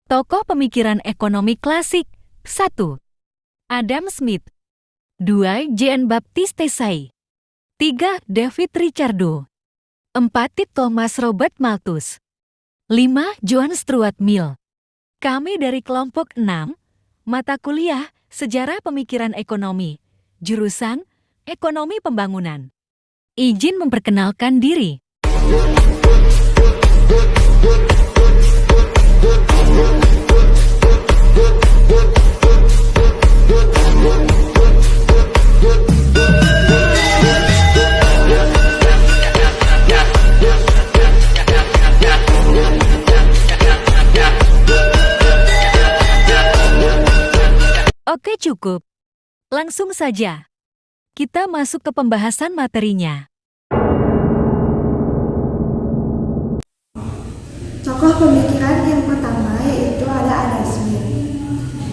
Tokoh pemikiran ekonomi klasik. 1. Adam Smith. 2. Jean-Baptiste Say. 3. David Ricardo. 4. Thomas Robert Malthus. 5. John Stuart Mill. Kami dari kelompok 6, mata kuliah Sejarah Pemikiran Ekonomi, jurusan Ekonomi Pembangunan. Izin memperkenalkan diri. Oke, cukup. Langsung saja. Kita masuk ke pembahasan materinya. Tokoh pemikiran yang pertama yaitu ada Adam Smith.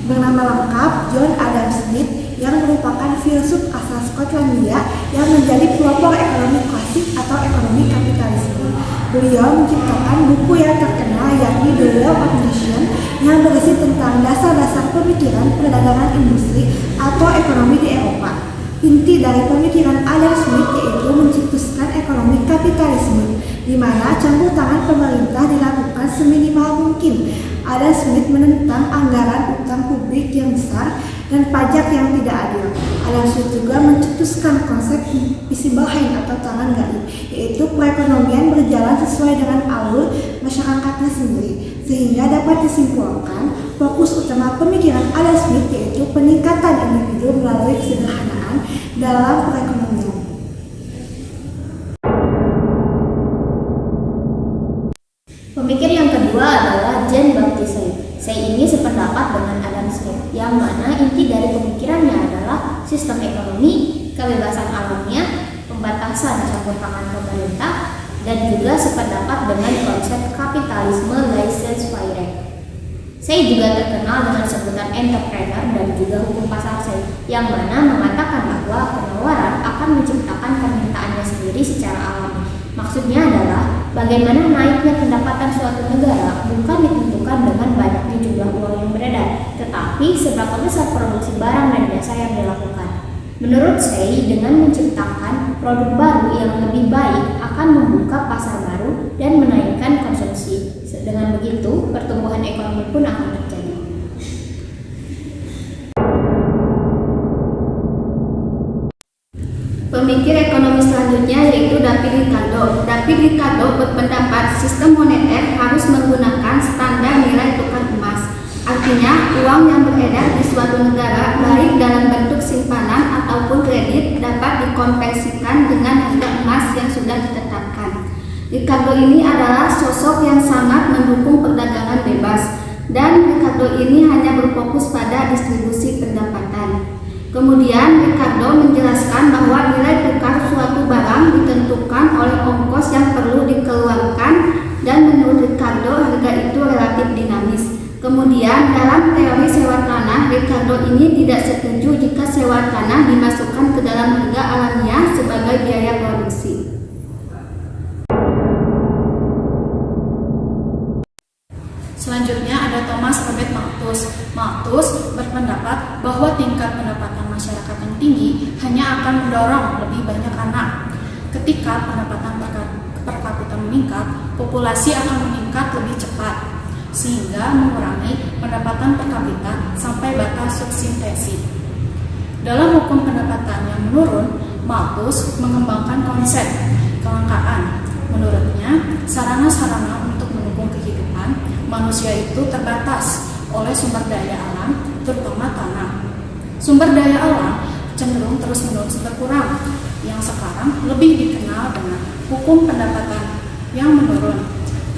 Bernama lengkap John Adam Smith yang merupakan filsuf asal Skotlandia yang menjadi pelopor ekonomi klasik atau ekonomi kapitalisme. Beliau menciptakan buku yang terkenal yakni The Wealth of Nations yang berisi tentang dasar-dasar pemikiran perdagangan industri atau ekonomi di Eropa. Inti dari pemikiran Adam Smith yaitu mencetuskan ekonomi kapitalisme, di mana campur tangan pemerintah dilakukan seminimal mungkin. Adam Smith menentang anggaran utang publik yang besar dan pajak yang tidak adil. Adam Smith juga mencetuskan konsep invisible hand atau tangan gaib, yaitu perekonomian berjalan sesuai dengan alur masyarakatnya sendiri, sehingga dapat disimpulkan fokus utama pemikiran Adam Smith yaitu peningkatan individu melalui kesederhanaan dalam perekonomian. Pemikir yang kedua adalah Jean-Baptiste Say. Say ini sependapat dengan Adam Smith, yang mana inti dari pemikirannya adalah sistem ekonomi, kebebasan alamiah, pembatasan campur tangan pemerintah, dan juga sependapat dengan konsep kapitalisme laissez-faire. Say juga terkenal dengan sebutan entrepreneur dan juga hukum pasar Say, yang mana mengatakan bahwa penawaran akan menciptakan permintaannya sendiri secara alami. Maksudnya adalah bagaimana naiknya pendapatan suatu negara bukan ditentukan dengan banyaknya jumlah uang yang beredar, tetapi seberapa besar produksi barang dan jasa yang dilakukan. Menurut Say, dengan menciptakan produk baru yang lebih baik akan membuka pasar baru dan menaikkan konsumsi. Dengan begitu, pertumbuhan ekonomi pun akan terjadi. Pemikir ekonomi selanjutnya yaitu David Ricardo. David Ricardo berpendapat sistem moneter harus menggunakan standar nilai tukar emas. Artinya, uang yang beredar di suatu negara baik dalam bentuk simpanan ataupun kredit dapat dikonversikan dengan harga emas yang sudah ditetapkan. Ricardo ini adalah sosok yang sangat mendukung perdagangan bebas, dan Ricardo ini hanya berfokus pada distribusi pendapatan. Kemudian Ricardo menjelaskan bahwa nilai tukar suatu barang ditentukan oleh ongkos yang perlu dikeluarkan, dan menurut Ricardo harga itu relatif dinamis. Kemudian dalam teori sewa tanah, Ricardo ini tidak setuju jika sewa tanah dimasukkan ke dalam harga alamiah sebagai biaya produksi. Selanjutnya ada Thomas Robert Malthus. Malthus berpendapat bahwa tingkat pendapatan masyarakat yang tinggi hanya akan mendorong lebih banyak anak. Ketika pendapatan per kapita meningkat, populasi akan meningkat lebih cepat, sehingga mengurangi pendapatan per kapita sampai batas subsistensif. Dalam hukum pendapatan yang menurun, Malthus mengembangkan konsep kelangkaan. Menurutnya, sarana-sarana untuk mendukung kehidupan manusia itu terbatas oleh sumber daya alam, terutama tanah. Sumber daya alam cenderung terus-menerus berkurang, yang sekarang lebih dikenal dengan hukum pendapatan yang menurun.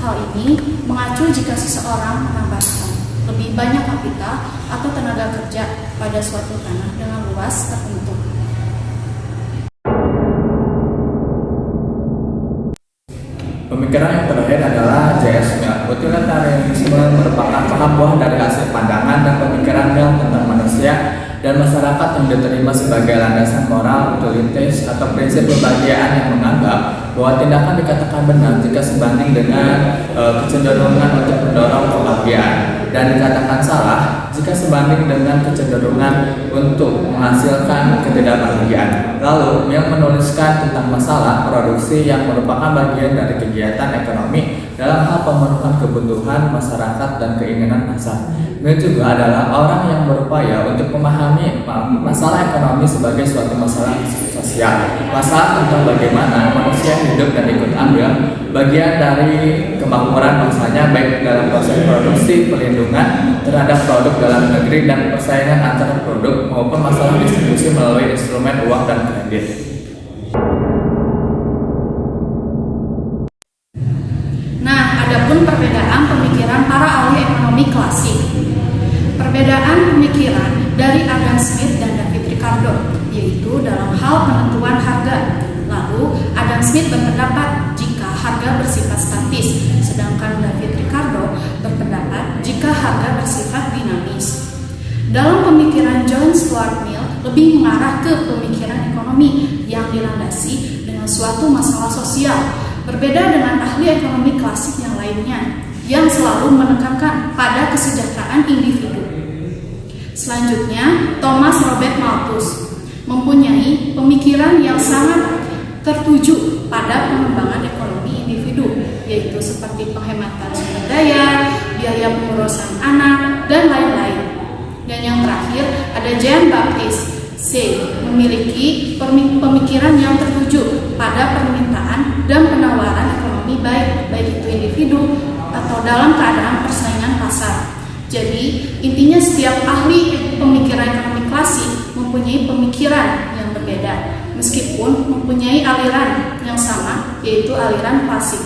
Hal ini mengacu jika seseorang menambahkan lebih banyak kapital atau tenaga kerja pada suatu tanah dengan luas tertentu. Pemikiran yang terakhir adalah J.S. Mill. Utilitarianisme merupakan paham buah dari hasil pandangan dan pemikiran Mill tentang manusia dan masyarakat yang diterima sebagai landasan moral utilitas atau prinsip kebahagiaan yang menganggap bahwa tindakan dikatakan benar jika sebanding dengan kecenderungan untuk mendorong kebahagiaan. Dan sebanding dengan kecenderungan untuk menghasilkan ketidakbahagiaan. Lalu, Mill menuliskan tentang masalah produksi yang merupakan bagian dari kegiatan ekonomi dalam hal pemenuhan kebutuhan masyarakat dan keinginan pasar. Mill juga adalah orang yang berupaya untuk memahami masalah ekonomi sebagai suatu masalah sosial, masalah tentang bagaimana manusia hidup dan ikut ambil bagian dari kemakmuran bangsanya, baik dalam proses produksi, pelindungan terhadap produk dalam negeri, dan persaingan antar produk maupun masalah distribusi melalui instrumen uang dan kredit. Nah, adapun perbedaan pemikiran para ahli ekonomi klasik. Perbedaan pemikiran dari Adam Smith dan David Ricardo, yaitu dalam hal penentuan harga. Lalu, Adam Smith berpendapat jika harga bersifat statis, sedangkan David Ricardo berpendapat jika harga bersifat dinamis. Dalam pemikiran John Stuart Mill lebih mengarah ke pemikiran ekonomi yang dilandasi dengan suatu masalah sosial, berbeda dengan ahli ekonomi klasik yang lainnya yang selalu menekankan pada kesejahteraan individu. Selanjutnya, Thomas Robert Malthus mempunyai pemikiran yang sangat tertuju pada pengembangan ekonomi individu, yaitu seperti penghematan sumber daya, biaya pengurusan anak, dan lain-lain. Dan yang terakhir, ada Jean Baptiste C. memiliki pemikiran yang tertuju pada permintaan dan penawaran ekonomi baik itu individu atau dalam keadaan persaingan pasar. Jadi, intinya setiap ahli pemikiran ekonomi klasik mempunyai pemikiran yang berbeda, meskipun mempunyai aliran yang sama, yaitu aliran klasik.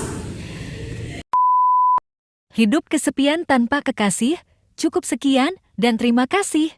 Hidup kesepian tanpa kekasih. Cukup sekian dan terima kasih.